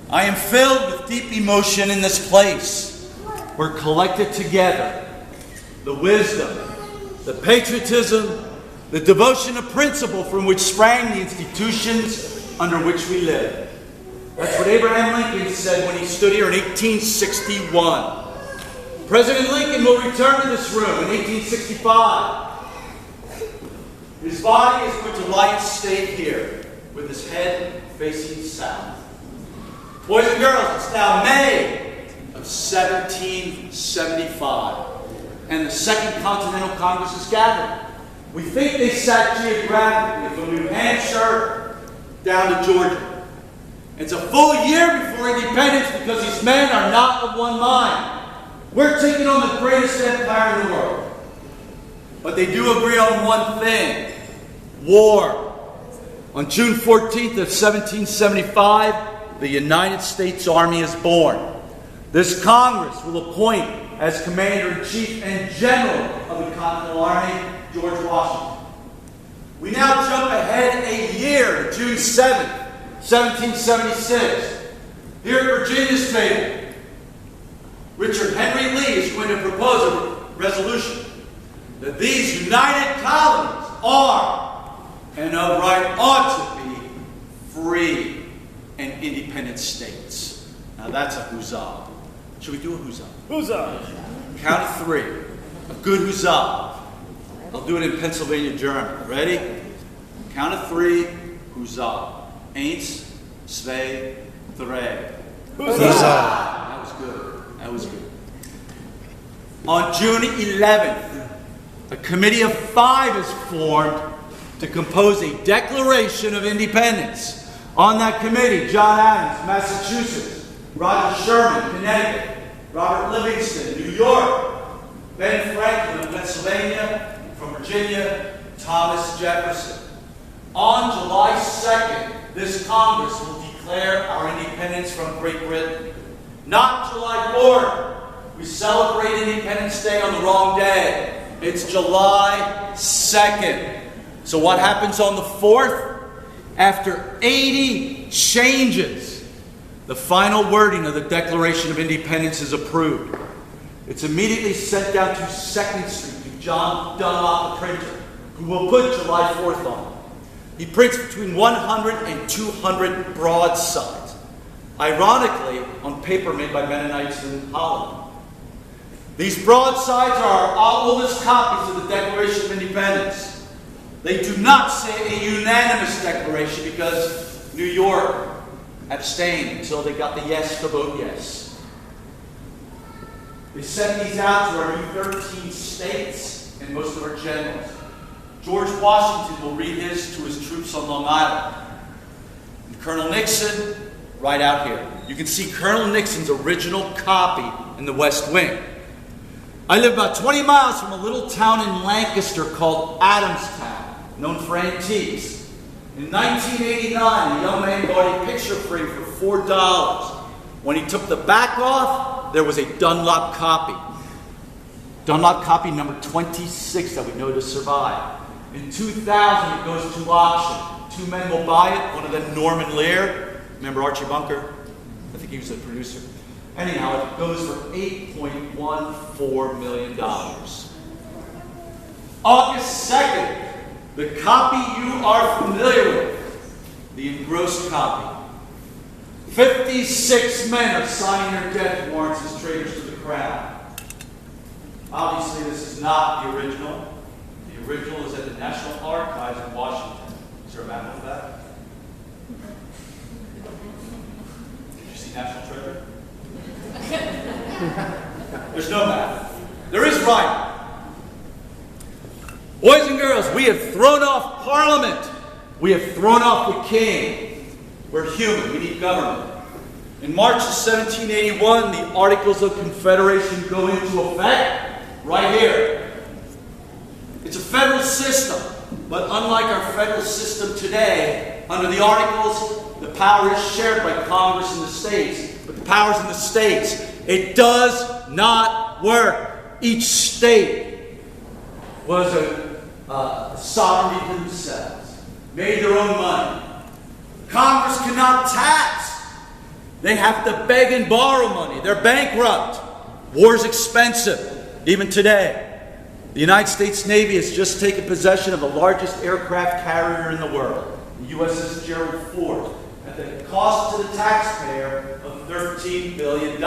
I am filled with deep emotion in this place. We're collected together. The wisdom, the patriotism, the devotion to principle from which sprang the institutions under which we live. That's what Abraham Lincoln said when he stood here in 1861. President Lincoln will return to this room in 1865. His body is going to lie in state here with his head facing south. Boys and girls, it's now May of 1775, and the Second Continental Congress is gathered. We think they sat geographically from New Hampshire down to Georgia. It's a full year before independence because these men are not of one mind. We're taking on the greatest empire in the world. But they do agree on one thing: war. On June 14th of 1775, the United States Army is born. This Congress will appoint as Commander-in-Chief and General of the Continental Army, George Washington. We now jump ahead a year to June 7th, 1776. Here at Virginia's table, Richard Henry Lee is going to propose a resolution that these united colonies are and of right ought to be free and independent states. Now that's a huzzah. Should we do a huzzah? Huzzah! Count of three. A good huzzah. I'll do it in Pennsylvania German. Ready? Count of three. Huzzah. Eins, zwei, drei. Huzzah! That was good. That was good. On June 11th, a committee of 5 is formed to compose a Declaration of Independence. On that committee, John Adams, Massachusetts; Roger Sherman, Connecticut; Robert Livingston, New York; Ben Franklin of Pennsylvania; from Virginia, Thomas Jefferson. On July 2nd, this Congress will declare our independence from Great Britain. Not July 4th. We celebrate Independence Day on the wrong day. It's July 2nd. So what happens on the 4th? After 80 changes, the final wording of the Declaration of Independence is approved. It's immediately sent down to 2nd Street to John Dunlop, the printer, who will put July 4th on it. He prints between 100 and 200 broadsides, ironically on paper made by Mennonites in Holland. These broadsides are our oldest copies of the Declaration of Independence. They do not say a unanimous declaration because New York abstained until they got the yes to vote yes. They sent these out to our new 13 states and most of our generals. George Washington will read his to his troops on Long Island. And Colonel Nixon, right out here. You can see Colonel Nixon's original copy in the West Wing. I live about 20 miles from a little town in Lancaster called Adamstown, known for antiques. In 1989, a young man bought a picture frame for $4. When he took the back off, there was a Dunlop copy. Dunlop copy number 26 that we know to survive. In 2000, it goes to auction. 2 men will buy it, one of them Norman Lear. Remember Archie Bunker? I think he was the producer. Anyhow, it goes for $8.14 million. August 2nd, the copy you are familiar with, the engrossed copy. 56 men are signing their death warrants as traitors to the crown. Obviously, this is not the original. The original is at the National Archives in Washington. Is there a map of that? Did you see National Treasure? There's no map. There is writing. Boys and girls, we have thrown off Parliament. We have thrown off the king. We're human. We need government. In March of 1781, the Articles of Confederation go into effect right here. It's a federal system, but unlike our federal system today, under the Articles, the power is shared by Congress and the states. But the powers in the states, it does not work. Each state was a sovereignty to themselves, made their own money. Congress cannot tax. They have to beg and borrow money. They're bankrupt. War's expensive, even today. The United States Navy has just taken possession of the largest aircraft carrier in the world, the USS Gerald Ford, at the cost to the taxpayer of $13 billion.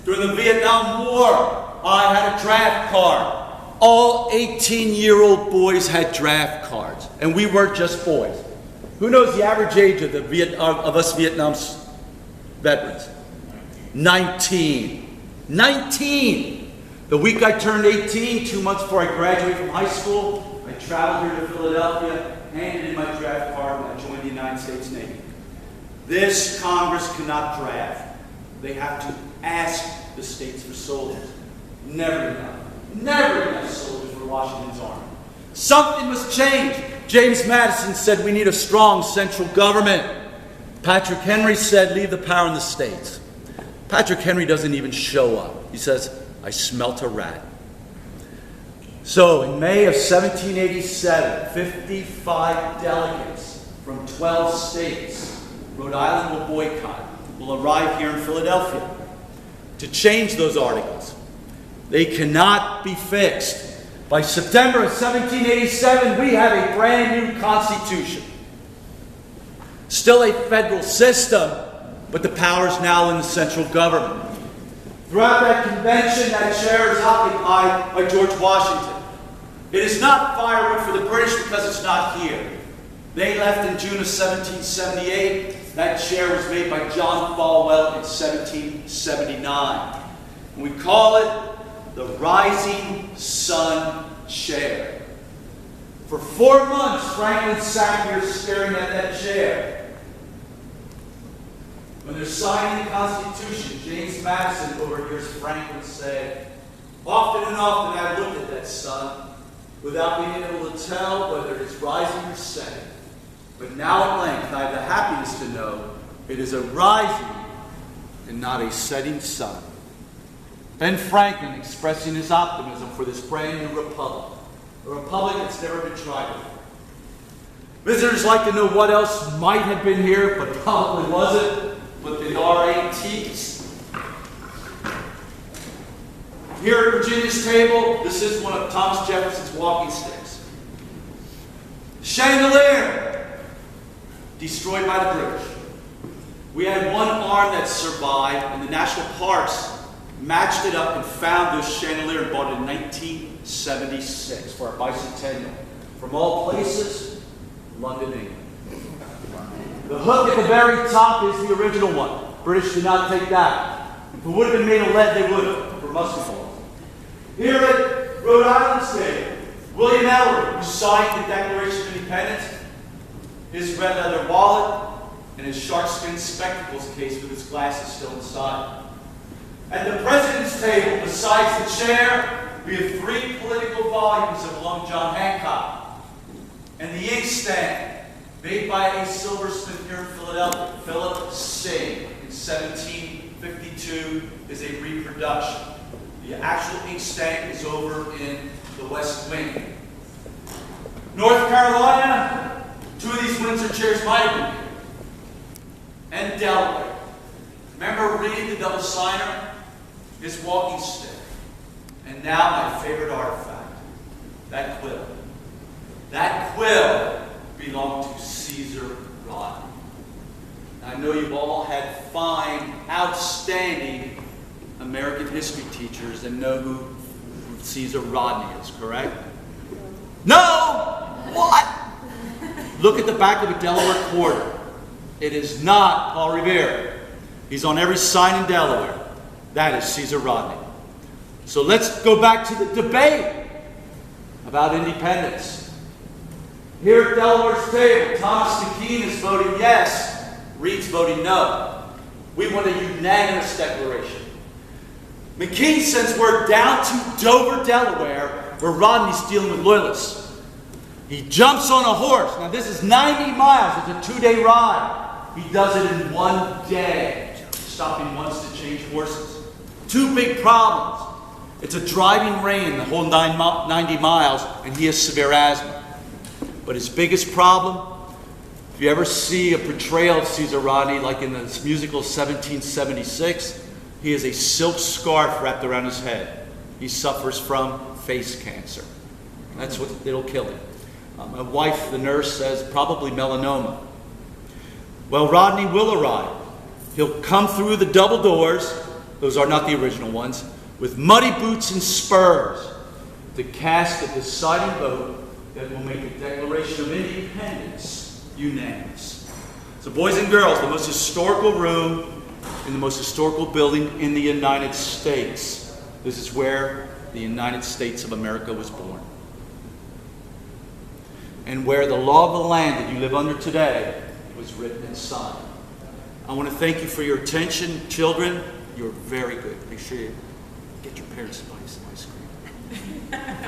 During the Vietnam War, I had a draft card. All 18-year-old boys had draft cards, and we weren't just boys. Who knows the average age of us Vietnam veterans? 19. 19! The week I turned 18, 2 months before I graduated from high school, I traveled here to Philadelphia, handed in my draft card, and I joined the United States Navy. This Congress cannot draft. They have to ask the states for soldiers. Never enough soldiers for Washington's army. Something must change. James Madison said we need a strong central government. Patrick Henry said leave the power in the states. Patrick Henry doesn't even show up. He says, I smelt a rat. So in May of 1787, 55 delegates from 12 states, Rhode Island will boycott, will arrive here in Philadelphia to change those articles. They cannot be fixed. By September of 1787, we have a brand new constitution. Still a federal system, but the power is now in the central government. Throughout that convention, that chair is occupied by George Washington. It is not firewood for the British because it's not here. They left in June of 1778. That chair was made by John Falwell in 1779. And we call it the Rising Sun Chair. For 4 months, Franklin sat here staring at that chair. When they're signing the Constitution, James Madison overhears Franklin say, often and often I've looked at that sun without being able to tell whether it is rising or setting. But now at length I have the happiness to know it is a rising and not a setting sun. Ben Franklin expressing his optimism for this brand new republic, a republic that's never been tried before. Visitors like to know what else might have been here, but probably wasn't. But they are antiques. Here at Virginia's table, this is one of Thomas Jefferson's walking sticks. Chandelier, destroyed by the British. We had one arm that survived, and the national parks matched it up and found this chandelier and bought it in 1976 for our bicentennial. From all places, London, England. The hook at the very top is the original one. British did not take that. If it would have been made of lead, they would have, for musket balls. Here at Rhode Island's Day, William Ellery, who signed the Declaration of Independence, his red leather wallet, and his shark-skin spectacles case with his glasses still inside. At the President's table, besides the chair, we have 3 political volumes that belong to John Hancock. And the inkstand, made by a silversmith here in Philadelphia, Philip Sing, in 1752, is a reproduction. The actual inkstand is over in the West Wing. North Carolina, 2 of these Windsor chairs might have been here. And Delaware. Remember Reed, the double signer? His walking stick. And now my favorite artifact, that quill. That quill belonged to Caesar Rodney. I know you've all had fine, outstanding American history teachers and know who Caesar Rodney is, correct? No! What? Look at the back of a Delaware quarter. It is not Paul Revere. He's on every sign in Delaware. That is Caesar Rodney. So let's go back to the debate about independence. Here at Delaware's table, Thomas McKean is voting yes, Reed's voting no. We want a unanimous declaration. McKean sends word down to Dover, Delaware, where Rodney's dealing with loyalists. He jumps on a horse. Now this is 90 miles. It's a 2-day ride. He does it in 1 day, stopping once to change horses. 2 big problems. It's a driving rain the whole 90 miles, and he has severe asthma. But his biggest problem, If you ever see a portrayal of Caesar Rodney, like in the musical 1776, he has a silk scarf wrapped around his head. He suffers from face cancer. That's what it'll kill him. My wife, the nurse, says probably melanoma. Well, Rodney will arrive. He'll come through the double doors, those are not the original ones, with muddy boots and spurs to cast a deciding vote that will make the Declaration of Independence unanimous. So boys and girls, the most historical room in the most historical building in the United States. This is where the United States of America was born. And where the law of the land that you live under today was written and signed. I want to thank you for your attention. Children, you're very good. Make sure you get your parents to buy you some ice cream.